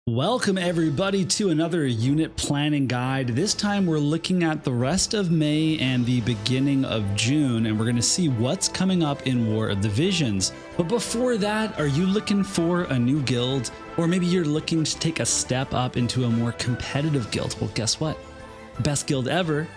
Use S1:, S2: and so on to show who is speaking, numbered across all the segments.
S1: Welcome everybody to another unit planning guide. This time we're looking at the rest of May and the beginning of June, and we're going to see what's coming up in War of the Visions. But before that, are you looking for a new guild? Or maybe you're looking to take a step up into a more competitive guild? Well, guess what? Best guild ever,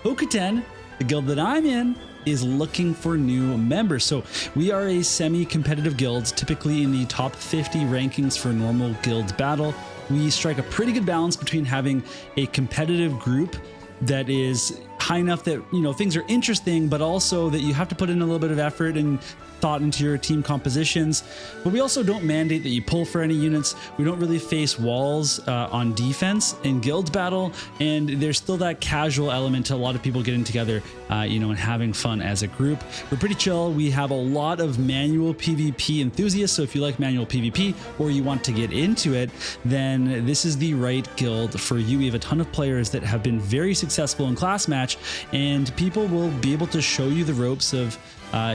S1: Hokuten, the guild that I'm in, is looking for new members. So we are a semi-competitive guild, typically in the top 50 rankings for normal guild battle. We strike a pretty good balance between having a competitive group that is high enough that, you know, things are interesting, but also that you have to put in a little bit of effort and thought into your team compositions. But we also don't mandate that you pull for any units. We don't really face walls on defense in guild battle, and there's still that casual element to a lot of people getting together, you know, and having fun as a group. We're pretty chill. We have a lot of manual PvP enthusiasts, so if you like manual PvP or you want to get into it, then this is the right guild for you. We have a ton of players that have been very successful in class match, and people will be able to show you the ropes of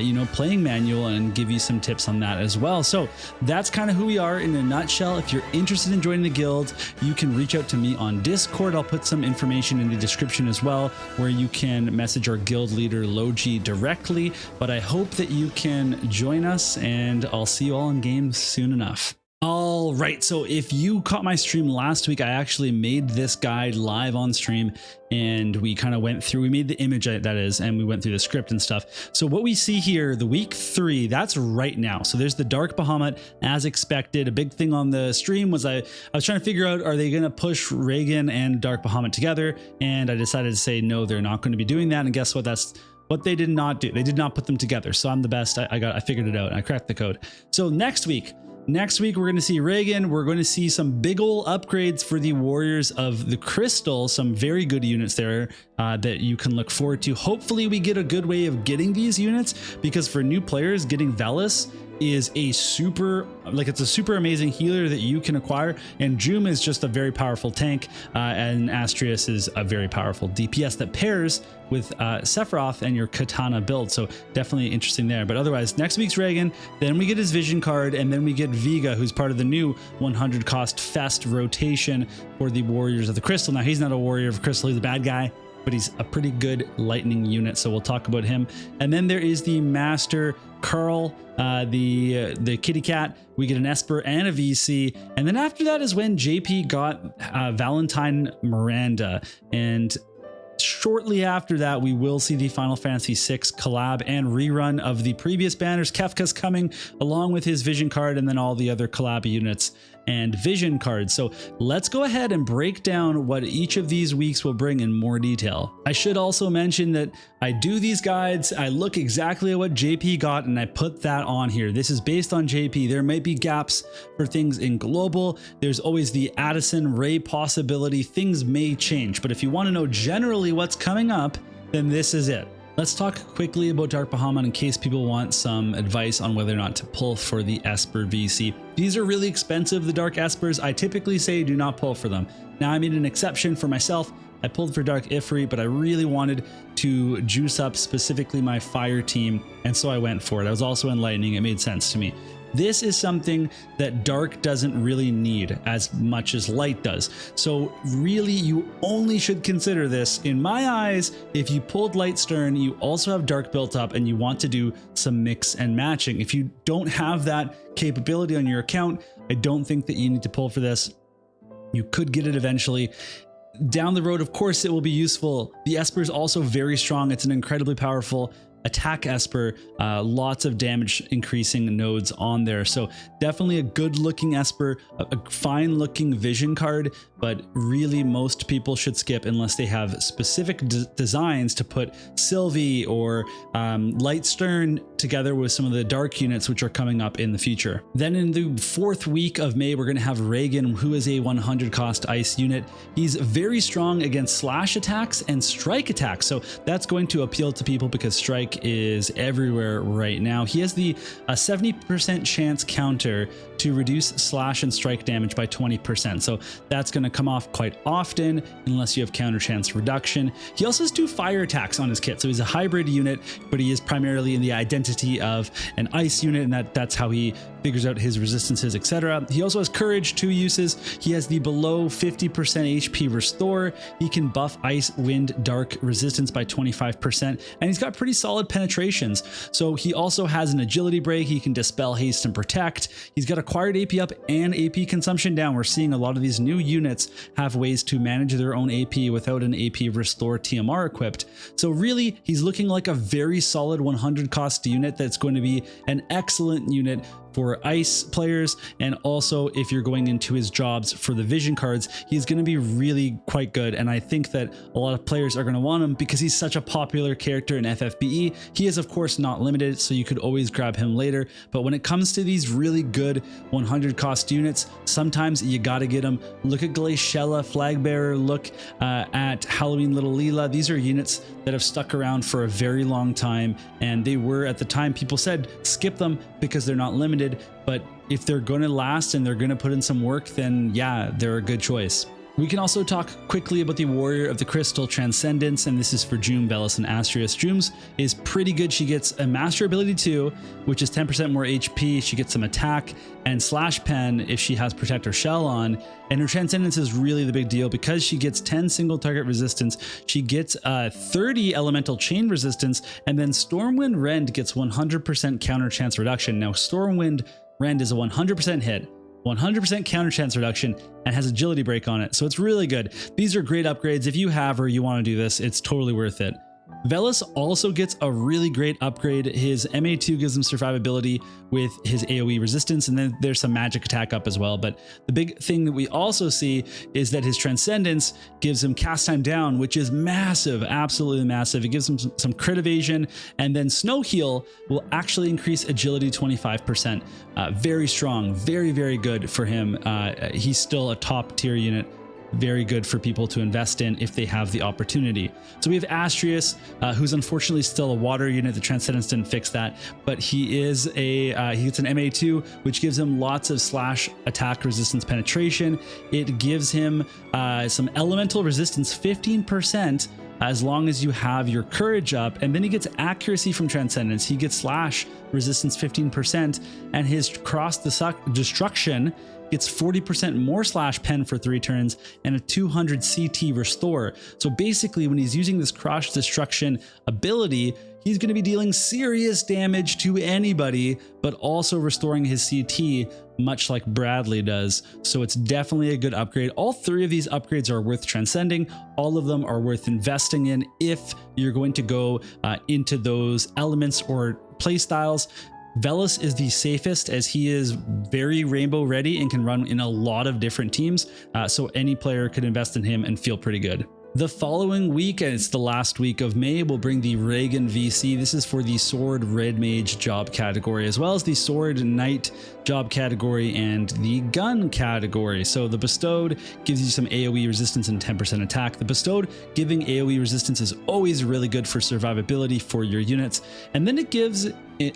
S1: you know, playing manual and give you some tips on that as well. So that's kind of who we are in a nutshell. If you're interested in joining the guild, you can reach out to me on Discord. I'll put some information in the description as well, where you can message our guild leader Logi directly. But I hope that you can join us, and I'll see you all in game soon enough. All right, so if you caught my stream last week, I actually made this guide live on stream, and we kind of went through, we made the image, that is, and we went through the script and stuff. So what we see here, the week 3, that's right now. So there's the Dark Bahamut as expected. A big thing on the stream was I was trying to figure out, are they going to push Raegan and Dark Bahamut together? And I decided to say, no, they're not going to be doing that. And guess what? That's what they did not do. They did not put them together. So I'm the best. I figured it out. I cracked the code. So next week, we're going to see Raegan. We're going to see some big ol' upgrades for the Warriors of the Crystal, some very good units there that you can look forward to. Hopefully we get a good way of getting these units, because for new players, getting Velis is a super, like, it's a super amazing healer that you can acquire, and Jum is just a very powerful tank, and Astrius is a very powerful DPS that pairs with Sephiroth and your Katana build. So definitely interesting there. But otherwise, next week's Raegan, then we get his vision card, and then we get Viga, who's part of the new 100 cost fest rotation for the Warriors of the Crystal. Now, he's not a Warrior of Crystal, he's a bad guy, but he's a pretty good lightning unit, so we'll talk about him. And then there is the Master Couerl, the kitty cat. We get an Esper and a VC, and then after that is when JP got Valentine Miranda, and shortly after that we will see the Final Fantasy VI collab and rerun of the previous banners. Kefka's coming along with his vision card, and then all the other collab units and vision cards. So let's go ahead and break down what each of these weeks will bring in more detail. I should also mention that I do these guides, I look exactly at what JP got, and I put that on here. This is based on JP. There might be gaps for things in global. There's always the Addison Ray possibility. Things may change, but if you want to know generally what's coming up, then this is it. Let's talk quickly about Dark Bahamut in case people want some advice on whether or not to pull for the Esper VC. These are really expensive, the Dark Espers. I typically say do not pull for them. Now, I made an exception for myself. I pulled for Dark FFVIIR, but I really wanted to juice up specifically my fire team, and so I went for it. I was also in lightning. It made sense to me. This is something that Dark doesn't really need as much as Light does. So really, you only should consider this, in my eyes, if you pulled Light Stern, you also have Dark built up and you want to do some mix and matching. If you don't have that capability on your account, I don't think that you need to pull for this. You could get it eventually. Down the road, of course, it will be useful. The Esper is also very strong. It's an incredibly powerful attack Esper, lots of damage increasing nodes on there. So definitely a good looking Esper, a fine looking vision card, but really most people should skip unless they have specific designs to put Sylvie or Light Stern together with some of the dark units which are coming up in the future. Then in the 4th week of May, we're going to have Raegan, who is a 100 cost ice unit. He's very strong against slash attacks and strike attacks, so that's going to appeal to people because strike is everywhere right now. He has the 70% chance counter to reduce slash and strike damage by 20%. So that's going to come off quite often unless you have counter chance reduction. He also has 2 fire attacks on his kit. So he's a hybrid unit, but he is primarily in the identity of an ice unit, and that's how he figures out his resistances, etc. He also has courage, 2 uses. He has the below 50% HP restore. He can buff ice, wind, dark resistance by 25%, and he's got pretty solid penetrations. So he also has an agility break. He can dispel, haste, and protect. He's got acquired AP up and AP consumption down. We're seeing a lot of these new units have ways to manage their own AP without an AP restore TMR equipped. So really, he's looking like a very solid 100 cost unit that's going to be an excellent unit for ice players, and also if you're going into his jobs for the vision cards, he's going to be really quite good. And I think that a lot of players are going to want him because he's such a popular character in FFBE. He is of course not limited, so you could always grab him later, but when it comes to these really good 100 cost units, sometimes you got to get them. Look at Glaciella, Flag Bearer, look at Halloween Little Leela. These are units that have stuck around for a very long time, and they were, at the time, people said skip them because they're not limited. But if they're going to last and they're going to put in some work, then yeah, they're a good choice. We can also talk quickly about the Warrior of the Crystal Transcendence, and this is for June, Velis, and Astrius. June's is pretty good. She gets a Master Ability 2, which is 10% more HP. She gets some attack and slash pen if she has Protect or Shell on. And her Transcendence is really the big deal because she gets 10 single target resistance. She gets 30 elemental chain resistance, and then Stormwind Rend gets 100% counter chance reduction. Now, Stormwind Rend is a 100% hit, 100% counter chance reduction, and has agility break on it, so it's really good. These are great upgrades. If you have or you want to do this, it's totally worth it. Velis also gets a really great upgrade. His MA2 gives him survivability with his AoE resistance, and then there's some magic attack up as well. But the big thing that we also see is that his Transcendence gives him cast time down, which is massive, absolutely massive. It gives him some crit evasion, and then Snow Heal will actually increase agility 25%. Very strong, very, very good for him. He's still a top tier unit. Very good for people to invest in if they have the opportunity. So we have Astrius, who's unfortunately still a water unit. The Transcendence didn't fix that, but he is he gets an MA2, which gives him lots of slash attack resistance penetration. It gives him some elemental resistance, 15%, as long as you have your courage up, and then he gets accuracy from Transcendence. He gets slash resistance 15%, and his cross destruction gets 40% more slash pen for 3 turns and a 200 CT restore. So basically, when he's using this cross destruction ability, he's going to be dealing serious damage to anybody, but also restoring his CT, much like Bradley does. So it's definitely a good upgrade. All 3 of these upgrades are worth transcending. All of them are worth investing in if you're going to go into those elements or playstyles. Velis is the safest, as he is very rainbow ready and can run in a lot of different teams, so any player could invest in him and feel pretty good. The following week, and it's the last week of May, we'll bring the Raegan VC. This is for the Sword Red Mage job category, as well as the Sword Knight job category and the Gun category. So the Bestowed gives you some AoE resistance and 10% attack. The Bestowed giving AoE resistance is always really good for survivability for your units. And then it gives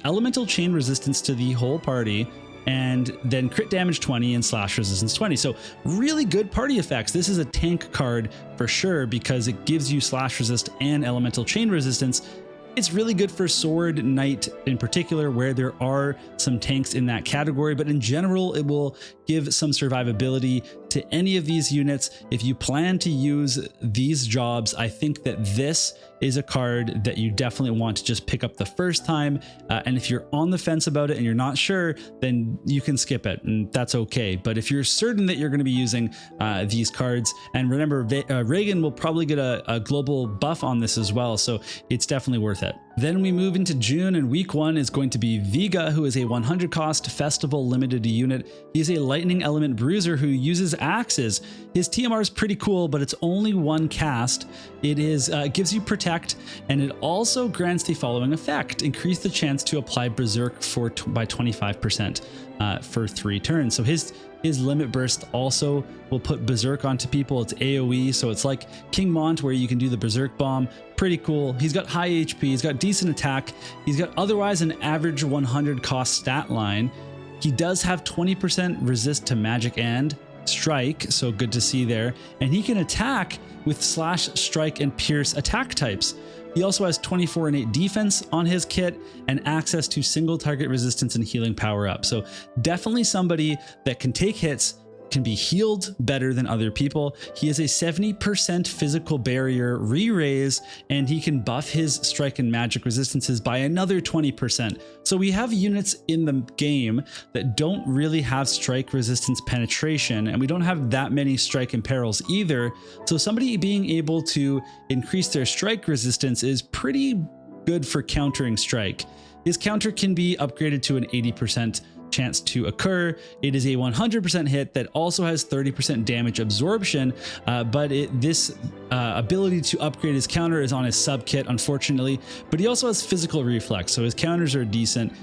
S1: elemental chain resistance to the whole party, and then crit damage 20 and slash resistance 20. So really good party effects. This is a tank card for sure because it gives you slash resist and elemental chain resistance. It's really good for Sword Knight in particular, where there are some tanks in that category, but in general, it will give some survivability to any of these units. If you plan to use these jobs, I think that this is a card that you definitely want to just pick up the first time. And if you're on the fence about it and you're not sure, then you can skip it, and that's okay. But if you're certain that you're going to be using these cards, and remember, Raegan will probably get a global buff on this as well, so it's definitely worth it. Then we move into June, and week 1 is going to be Viga, who is a 100 cost festival limited unit. He's a lightning element bruiser who uses axes. His TMR is pretty cool, but it's only 1 cast. It is gives you protect, and it also grants the following effect: increase the chance to apply berserk by 25% for 3 turns. So his limit burst also will put berserk onto people. It's AoE, so it's like King Mont, where you can do the berserk bomb. Pretty cool. He's got high HP, he's got decent attack, he's got otherwise an average 100 cost stat line. He does have 20% resist to magic and strike, so good to see there. And he can attack with slash, strike, and pierce attack types. He also has 24 innate defense on his kit and access to single target resistance and healing power up. So definitely somebody that can take hits, can be healed better than other people. He has a 70% physical barrier re-raise, and he can buff his strike and magic resistances by another 20%. So we have units in the game that don't really have strike resistance penetration, and we don't have that many strike imperils either. So somebody being able to increase their strike resistance is pretty good for countering strike. His counter can be upgraded to an 80% chance to occur. It is a 100% hit that also has 30% damage absorption, but this ability to upgrade his counter is on his sub kit, unfortunately. But he also has physical reflex, so his counters are decent.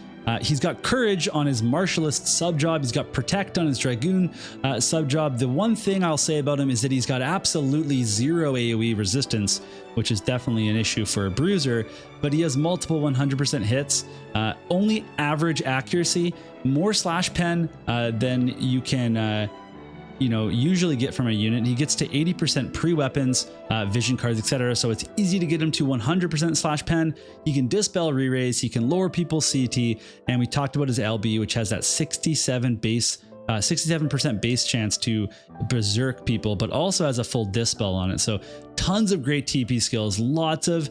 S1: He's got courage on his martialist sub job. He's got protect on his dragoon sub job. The one thing I'll say about him is that he's got absolutely zero AoE resistance, which is definitely an issue for a bruiser, but he has multiple 100% hits, only average accuracy, more slash pen than you can usually get from a unit. He gets to 80% pre-weapons, vision cards, etc. So it's easy to get him to 100% slash pen. He can dispel re-raise, he can lower people's CT, and we talked about his LB, which has that 67% base chance to berserk people, but also has a full dispel on it. So tons of great TP skills, lots of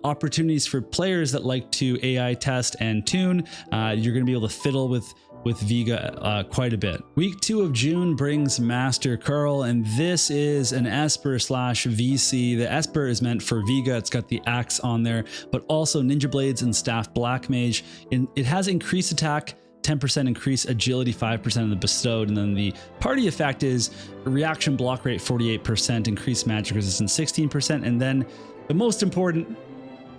S1: opportunities for players that like to AI test and tune. You're going to be able to fiddle with Viga quite a bit. Week 2 of June brings Master Couerl, and this is an Esper / VC. The Esper is meant for Viga. It's got the axe on there, but also Ninja Blades and Staff Black Mage. It has increased attack, 10% increase agility, 5% of the bestowed, and then the party effect is reaction block rate 48%, increased magic resistance 16%, and then the most important,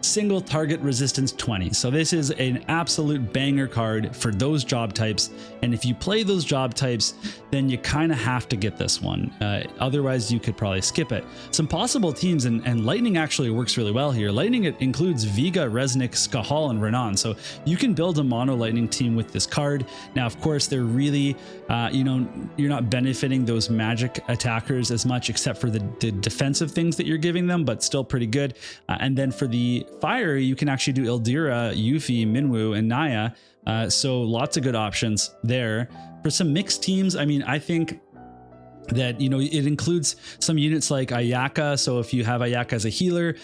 S1: single target resistance 20. So this is an absolute banger card for those job types, and if you play those job types, then you kind of have to get this one. Otherwise you could probably skip it. Some possible teams, and Lightning actually works really well here. Lightning, it includes Viga, Resnick, Skahal, and Renan, so you can build a mono Lightning team with this card. Now of course they're really you're not benefiting those magic attackers as much, except for the defensive things that you're giving them, but still pretty good. And then for the fire, you can actually do Ildira, Yuffie, Minwu, and Naya. So lots of good options there. For some mixed teams, I mean, I think that, it includes some units like Ayaka. So if you have Ayaka as a healer,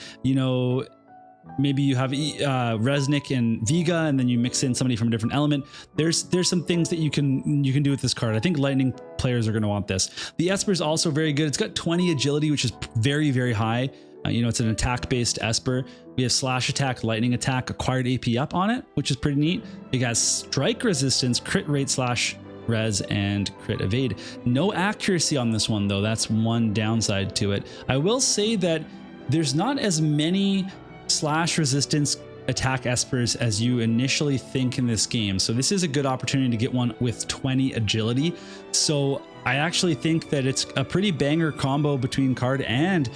S1: maybe you have Resnick and Viga, and then you mix in somebody from a different element. There's some things that you can do with this card. I think Lightning players are going to want this. The Esper is also very good. It's got 20 agility, which is very, very high. It's an attack-based Esper. We have slash attack, lightning attack, acquired AP up on it, which is pretty neat. It has strike resistance, crit rate slash res, and crit evade. No accuracy on this one though. That's one downside to it. I will say that there's not as many slash resistance attack espers as you initially think in this game. So this is a good opportunity to get one with 20 agility. So I actually think that it's a pretty banger combo between card and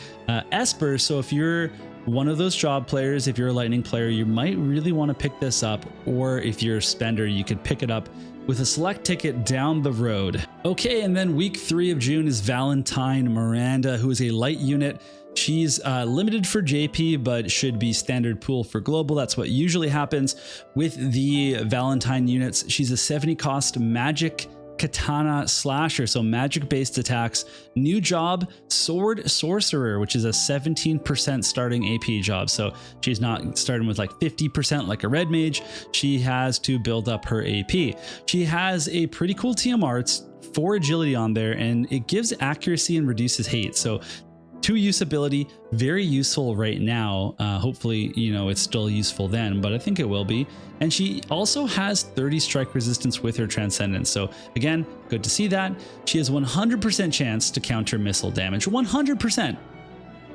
S1: Esper. So if you're one of those job players, if you're a Lightning player, you might really want to pick this up. Or if you're a spender, you could pick it up with a select ticket down the road. Okay, and then week 3 of June is Valentine Miranda, who is a light unit. She's limited for JP, but should be standard pool for global. That's what usually happens with the Valentine units. She's a 70 cost magic katana slasher, so magic based attacks. New job, sword sorcerer, which is a 17% starting AP job. So she's not starting with like 50% like a red mage. She has to build up her AP. She has a pretty cool TMR. It's 4 agility on there, and it gives accuracy and reduces hate. So 2 use ability, very useful right now. Hopefully, it's still useful then, but I think it will be. And she also has 30 strike resistance with her Transcendence. So again, good to see that. She has 100% chance to counter missile damage, 100%.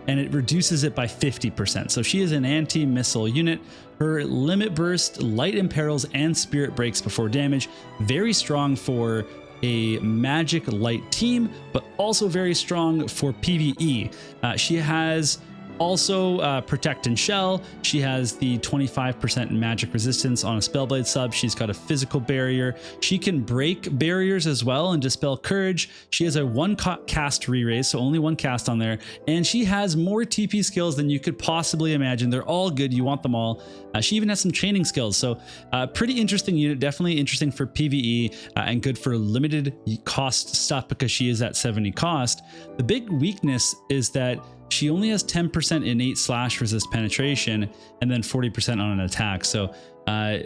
S1: And it reduces it by 50%. So she is an anti-missile unit. Her limit burst, light imperils, and spirit breaks before damage. Very strong for a magic light team, but also very strong for PvE. She has Also, Protect and Shell. She has the 25% magic resistance on a Spellblade sub. She's got a physical barrier. She can break barriers as well and dispel courage. She has a one cast re-raise, so only one cast on there. And she has more TP skills than you could possibly imagine. They're all good. You want them all. She even has some chaining skills. So pretty interesting unit. Definitely interesting for PvE and good for limited cost stuff because she is at 70 cost. The big weakness is that she only has 10% innate slash resist penetration and then 40% on an attack. So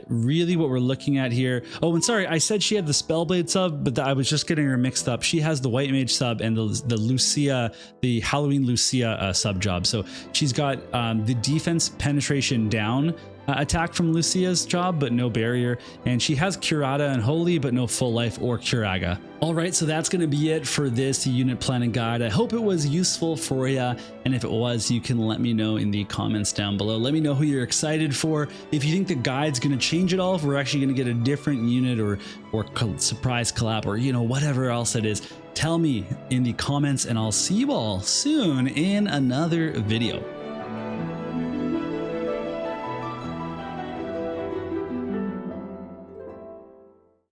S1: really what we're looking at here. Oh, and sorry, I said she had the Spellblade sub, but I was just getting her mixed up. She has the White Mage sub and the Lucia, the Halloween Lucia sub job. So she's got the defense penetration down attack from Lucia's job, but no barrier. And she has Curada and Holy, but no full life or Curaga. All right, so that's going to be it for this unit planning guide. I hope it was useful for you. And if it was, you can let me know in the comments down below. Let me know who you're excited for. If you think the guide's going to change it all, if we're actually going to get a different unit or surprise collab or, you know, whatever else it is, tell me in the comments and I'll see you all soon in another video.